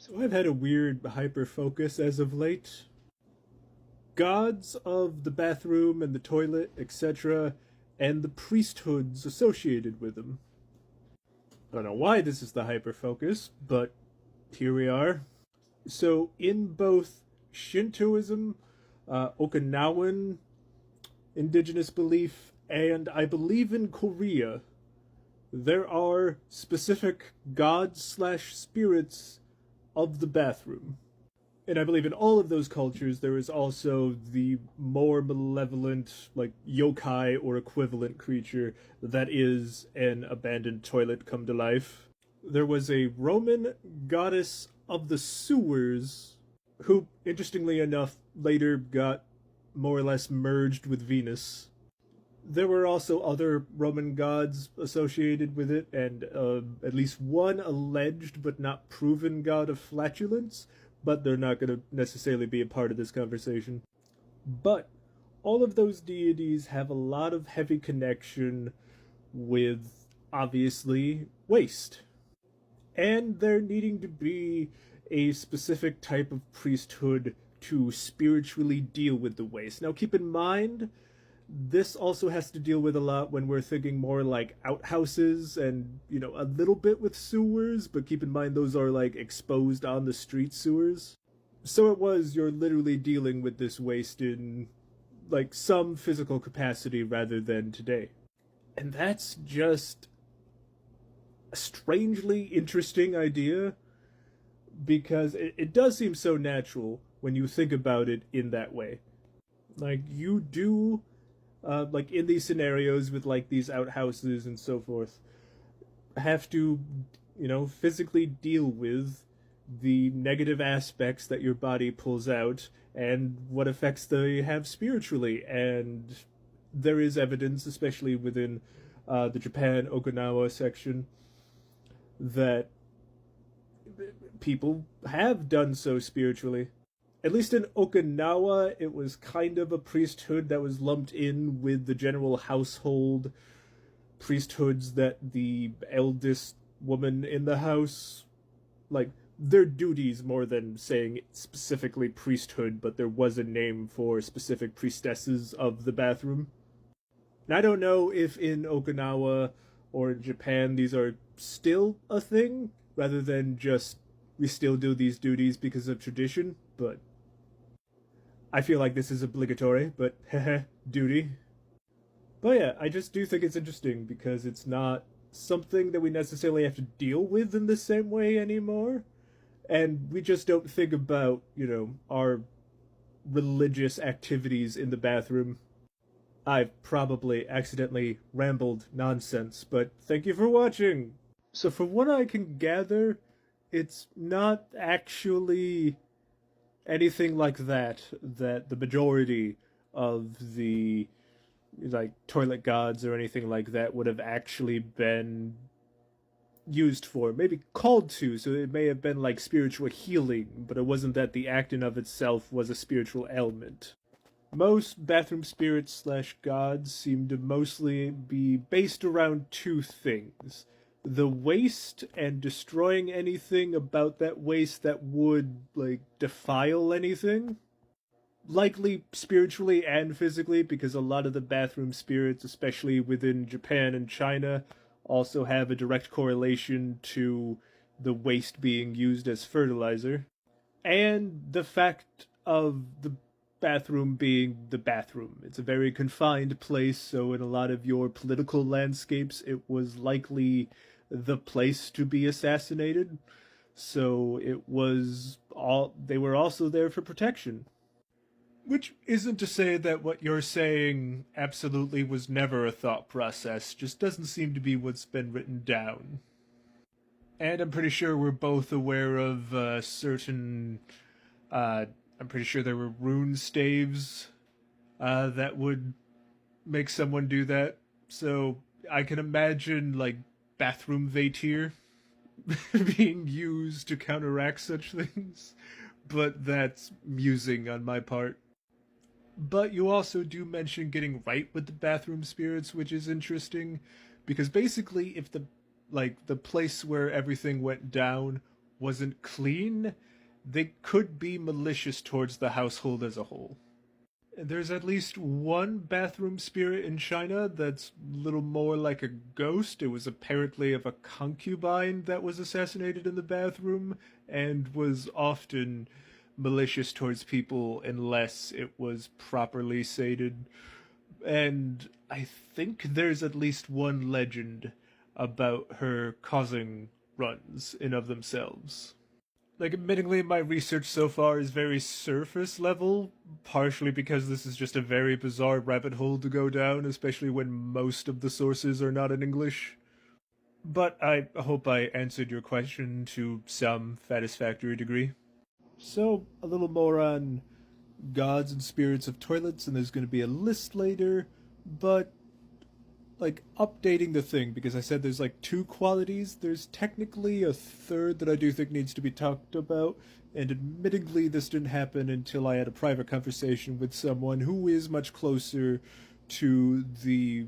So I've had a weird hyperfocus as of late. Gods of the bathroom and the toilet, etc., and the priesthoods associated with them. I don't know why this is the hyperfocus, but here we are. So, in both Shintoism, Okinawan indigenous belief, and I believe in Korea, there are specific gods slash spirits of the bathroom. And I believe in all of those cultures there is also the more malevolent, like yokai or equivalent creature that is an abandoned toilet come to life. There was a Roman goddess of the sewers who, interestingly enough, later got more or less merged with Venus. There were also other Roman gods associated with it, and at least one alleged but not proven god of flatulence, but they're not going to necessarily be a part of this conversation. But all of those deities have a lot of heavy connection with, obviously, waste. And there needing to be a specific type of priesthood to spiritually deal with the waste. Now, keep in mind, this also has to deal with a lot when we're thinking more like outhouses and, a little bit with sewers, but keep in mind those are like exposed on the street sewers. So you're literally dealing with this waste in like some physical capacity rather than today. And that's just a strangely interesting idea because it does seem so natural when you think about it in that way. Like, you do like in these scenarios with like these outhouses and so forth, have to, physically deal with the negative aspects that your body pulls out and what effects they have spiritually. And there is evidence, especially within the Japan Okinawa section, that people have done so spiritually. At least in Okinawa, it was kind of a priesthood that was lumped in with the general household priesthoods that the eldest woman in the house, like, their duties more than saying specifically priesthood, but there was a name for specific priestesses of the bathroom. And I don't know if in Okinawa or in Japan these are still a thing, rather than just we still do these duties because of tradition, but I feel like this is obligatory, but duty. But yeah, I just do think it's interesting because it's not something that we necessarily have to deal with in the same way anymore. And we just don't think about, our religious activities in the bathroom. I've probably accidentally rambled nonsense, but thank you for watching! So from what I can gather, it's not actually anything like that the majority of the like toilet gods or anything like that would have actually been used for, maybe called to, so it may have been like spiritual healing, but it wasn't that the act in of itself was a spiritual element. Most bathroom spirits slash gods seem to mostly be based around two things: the waste and destroying anything about that waste that would, like, defile anything. Likely spiritually and physically, because a lot of the bathroom spirits, especially within Japan and China, also have a direct correlation to the waste being used as fertilizer. And the fact of the bathroom being the bathroom. It's a very confined place, so in a lot of your political landscapes, it was likely the place to be assassinated. So they were also there for protection. Which isn't to say that what you're saying absolutely was never a thought process, just doesn't seem to be what's been written down. And I'm pretty sure we're both aware of certain I'm pretty sure there were rune staves that would make someone do that. So I can imagine, like, bathroom vatir being used to counteract such things. But that's musing on my part. But you also do mention getting right with the bathroom spirits, which is interesting. Because basically, if the place where everything went down wasn't clean, they could be malicious towards the household as a whole. There's at least one bathroom spirit in China that's a little more like a ghost. It was apparently of a concubine that was assassinated in the bathroom and was often malicious towards people unless it was properly sated. And I think there's at least one legend about her causing runs in of themselves. Like, admittingly, my research so far is very surface level, partially because this is just a very bizarre rabbit hole to go down, especially when most of the sources are not in English. But I hope I answered your question to some satisfactory degree. So, a little more on gods and spirits of toilets, and there's going to be a list later, but like updating the thing, because I said there's like two qualities. There's technically a third that I do think needs to be talked about, and admittedly this didn't happen until I had a private conversation with someone who is much closer to the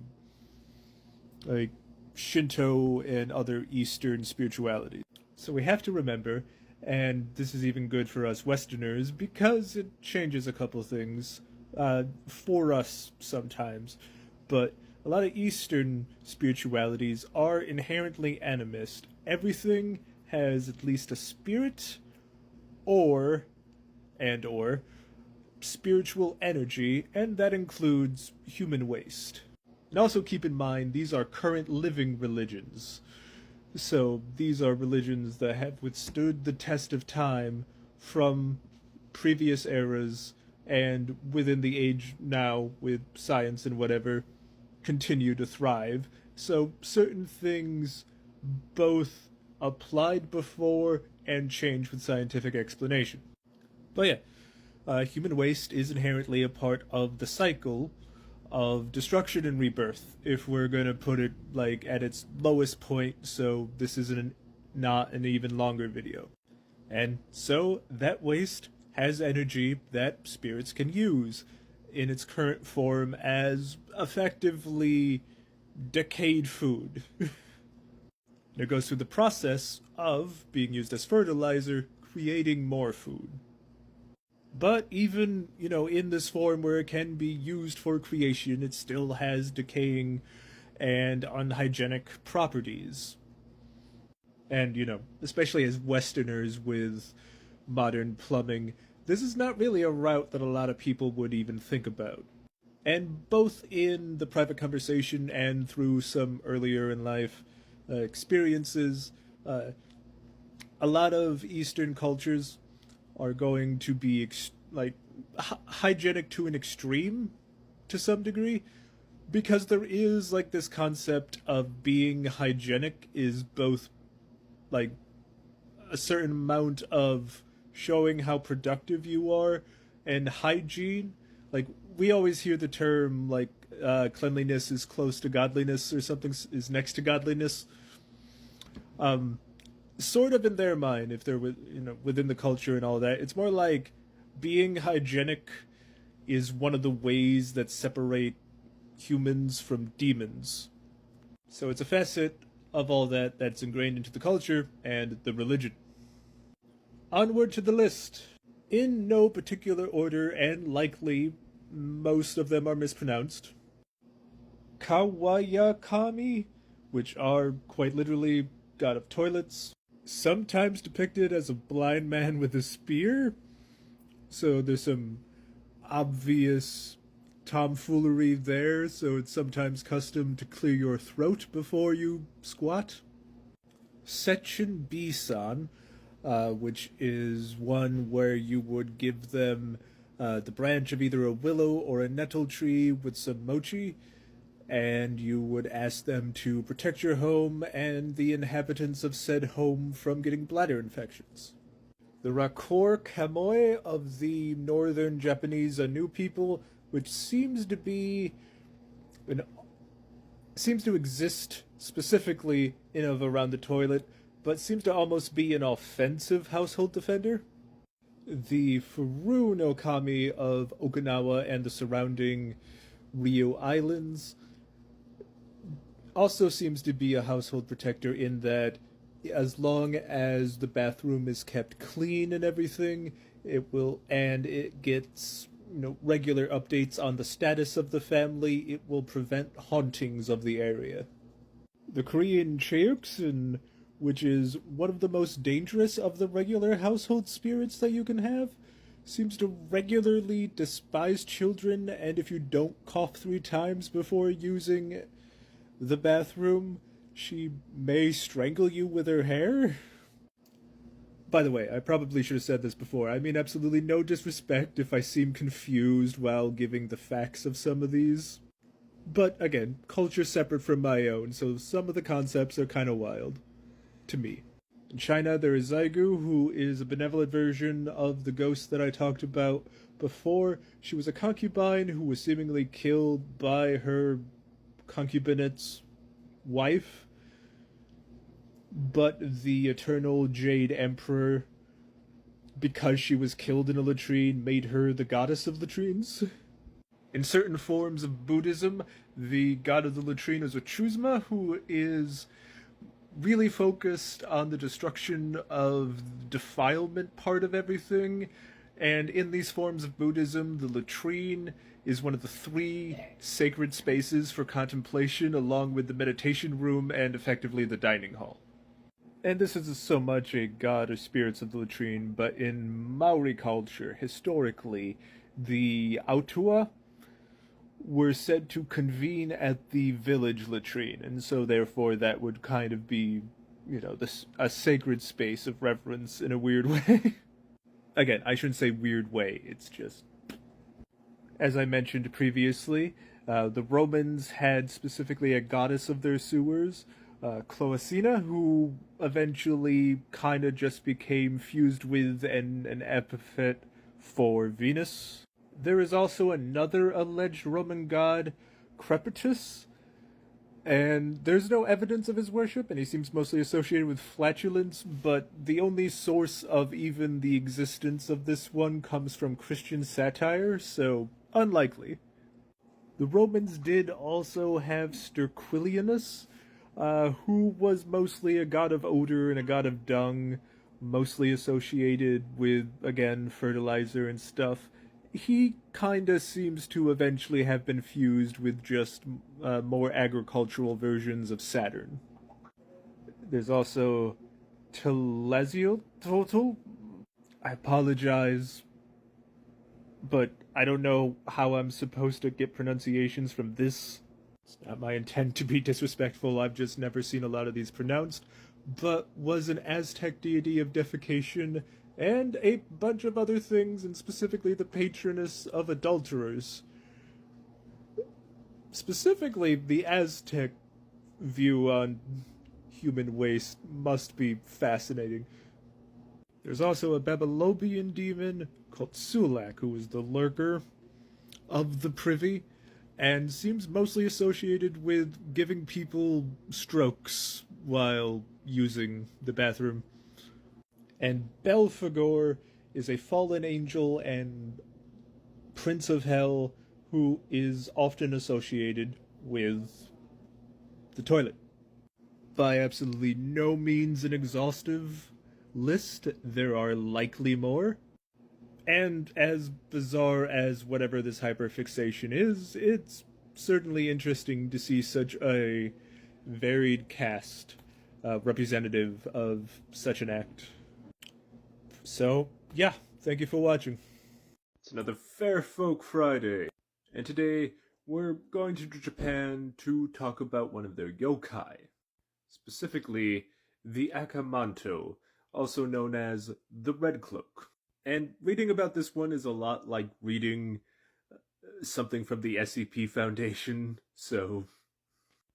like Shinto and other Eastern spiritualities. So we have to remember, and this is even good for us Westerners because it changes a couple things for us sometimes, but a lot of Eastern spiritualities are inherently animist. Everything has at least a spirit or spiritual energy, and that includes human waste. And also keep in mind, these are current living religions. So these are religions that have withstood the test of time from previous eras, and within the age now with science and whatever, continue to thrive. So certain things both applied before and change with scientific explanation. But yeah, human waste is inherently a part of the cycle of destruction and rebirth, if we're gonna put it like at its lowest point, so this isn't not an even longer video. And so that waste has energy that spirits can use in its current form as effectively decayed food. It goes through the process of being used as fertilizer, creating more food. But even, in this form where it can be used for creation, it still has decaying and unhygienic properties. And, especially as Westerners with modern plumbing, this is not really a route that a lot of people would even think about. And both in the private conversation and through some earlier in life experiences, a lot of Eastern cultures are going to be hygienic to an extreme to some degree, because there is like this concept of being hygienic is both like a certain amount of showing how productive you are, and hygiene, like we always hear the term like cleanliness is close to godliness, or something is next to godliness. Sort of in their mind, if they're within the culture and all that, it's more like being hygienic is one of the ways that separate humans from demons. So it's a facet of all that that's ingrained into the culture and the religion. Onward to the list. In no particular order, and likely most of them are mispronounced. Kawayakami, which are quite literally god of toilets, sometimes depicted as a blind man with a spear. So there's some obvious tomfoolery there, so it's sometimes custom to clear your throat before you squat. Section B-san, which is one where you would give them the branch of either a willow or a nettle tree with some mochi, and you would ask them to protect your home and the inhabitants of said home from getting bladder infections. The Rakor Kamoi of the northern Japanese Anu people, which seems to exist specifically in of around the toilet, but seems to almost be an offensive household defender. The Furu no Kami of Okinawa and the surrounding Ryu Islands also seems to be a household protector, in that As long as the bathroom is kept clean and everything, it will, and it gets, regular updates on the status of the family, it will prevent hauntings of the area. The Korean Cheoksun, which is one of the most dangerous of the regular household spirits that you can have, seems to regularly despise children, and if you don't cough 3 times before using the bathroom, she may strangle you with her hair. By the way, I probably should have said this before. I mean absolutely no disrespect if I seem confused while giving the facts of some of these. But again, culture separate from my own, so some of the concepts are kind of wild. To me. In China, there is Zaigu, who is a benevolent version of the ghost that I talked about before. She was a concubine who was seemingly killed by her concubinate's wife, but the eternal Jade Emperor, because she was killed in a latrine, made her the goddess of latrines. In certain forms of Buddhism, the god of the latrine is a Chusma, who is really focused on the destruction of defilement part of everything. And in these forms of Buddhism, the latrine is one of the 3 sacred spaces for contemplation, along with the meditation room and effectively the dining hall. And this isn't so much a god or spirits of the latrine, but in Maori culture, historically, the Autua were said to convene at the village latrine, and so therefore that would kind of be, a sacred space of reverence in a weird way. Again, I shouldn't say weird way, it's just... As I mentioned previously, the Romans had specifically a goddess of their sewers, Cloacina, who eventually kind of just became fused with an epithet for Venus. There is also another alleged Roman god, Crepitus, and there's no evidence of his worship, and he seems mostly associated with flatulence, but the only source of even the existence of this one comes from Christian satire, so unlikely. The Romans did also have Sterquilianus, who was mostly a god of odor and a god of dung, mostly associated with, again, fertilizer and stuff. He kinda seems to eventually have been fused with just more agricultural versions of Saturn. There's also Telesiotl. I apologize, but I don't know how I'm supposed to get pronunciations from this. It's not my intent to be disrespectful, I've just never seen a lot of these pronounced, but was an Aztec deity of defecation and a bunch of other things, and specifically the patroness of adulterers. Specifically, the Aztec view on human waste must be fascinating. There's also a Babylonian demon called Sulak, who is the lurker of the privy, and seems mostly associated with giving people strokes while using the bathroom. And Belphegor is a fallen angel and prince of hell who is often associated with the toilet. By absolutely no means an exhaustive list, there are likely more. And as bizarre as whatever this hyperfixation is, it's certainly interesting to see such a varied cast representative of such an act. So, yeah, thank you for watching. It's another Fair Folk Friday, and today we're going to Japan to talk about one of their yokai, specifically the Akamanto, also known as the Red Cloak. And reading about this one is a lot like reading something from the SCP Foundation, so...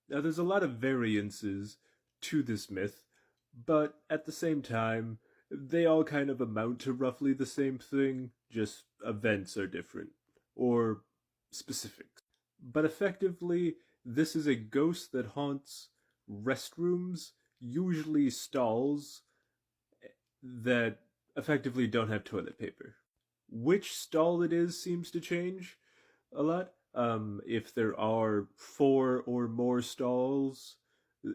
Now there's a lot of variances to this myth, but at the same time, they all kind of amount to roughly the same thing, just events are different, or specifics. But effectively, this is a ghost that haunts restrooms, usually stalls, that effectively don't have toilet paper. Which stall it is seems to change a lot. If there are 4 or more stalls,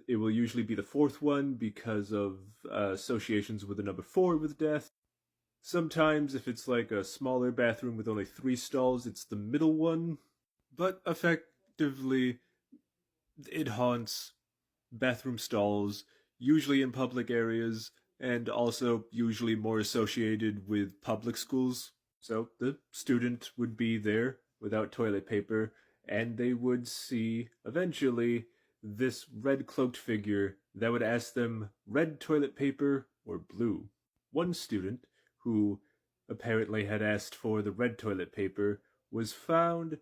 It will usually be the fourth one because of associations with the number 4 with death. Sometimes, if it's like a smaller bathroom with only 3 stalls, it's the middle one. But effectively, it haunts bathroom stalls, usually in public areas, and also usually more associated with public schools. So the student would be there without toilet paper, and they would see, eventually, this red cloaked figure that would ask them red toilet paper or blue. One student, who apparently had asked for the red toilet paper, was found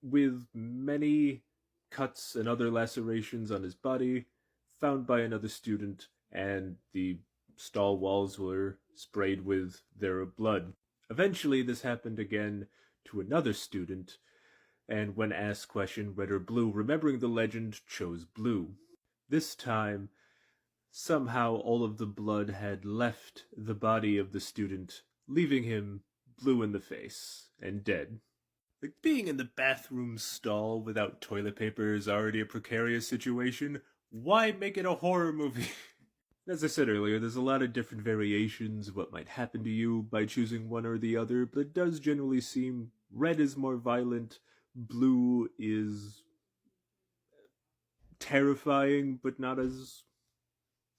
with many cuts and other lacerations on his body, found by another student, and the stall walls were sprayed with their blood. Eventually, this happened again to another student, and when asked question red or blue, remembering the legend, chose blue. This time, somehow all of the blood had left the body of the student, leaving him blue in the face and dead. Like, being in the bathroom stall without toilet paper is already a precarious situation. Why make it a horror movie? As I said earlier, there's a lot of different variations of what might happen to you by choosing one or the other, but it does generally seem red is more violent, blue is terrifying, but not as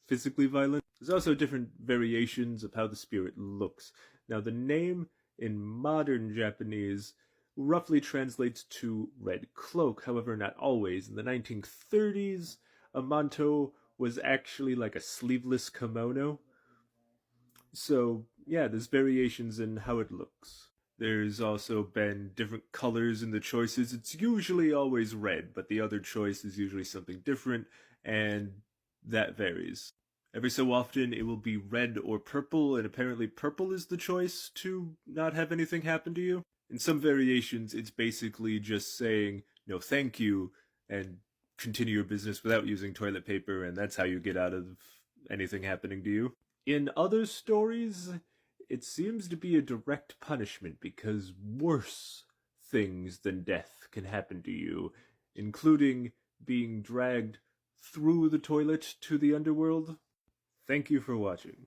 physically violent. There's also different variations of how the spirit looks. Now, the name in modern Japanese roughly translates to red cloak, however, not always. In the 1930s, a manto was actually like a sleeveless kimono. So, yeah, there's variations in how it looks. There's also been different colors in the choices. It's usually always red, but the other choice is usually something different, and that varies. Every so often, it will be red or purple, and apparently purple is the choice to not have anything happen to you. In some variations, it's basically just saying, no thank you, and continue your business without using toilet paper, and that's how you get out of anything happening to you. In other stories, it seems to be a direct punishment because worse things than death can happen to you, including being dragged through the toilet to the underworld. Thank you for watching.